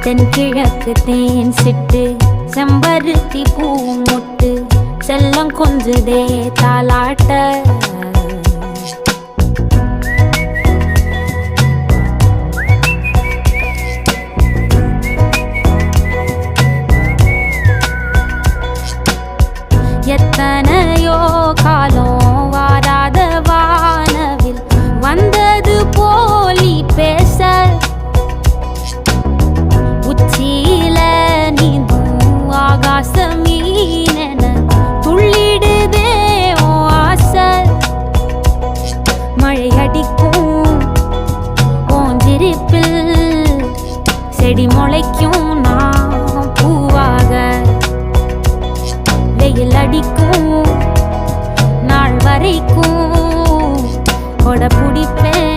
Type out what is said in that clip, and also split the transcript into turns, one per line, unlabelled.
தென்கிழக்கு தேன் சிட்டு செம்பருத்தி பூ முட்டு செல்லம் கொஞ்சுதே தாலாட்ட எத்தனையோ காலம் வாராத வானவில் வந்தது போலி பேச உச்சியில நீந்தும் ஆகாச மீனென துள்ளிடுதே ஓ ஆசை மழை அடிக்கும் ஓஞ்சிருப்பில் செடி முளைக்கும் நான் பூவாக வெயில் அடிக்கும் நாள் வரைக்கும் கொடை பிடிப்பேன்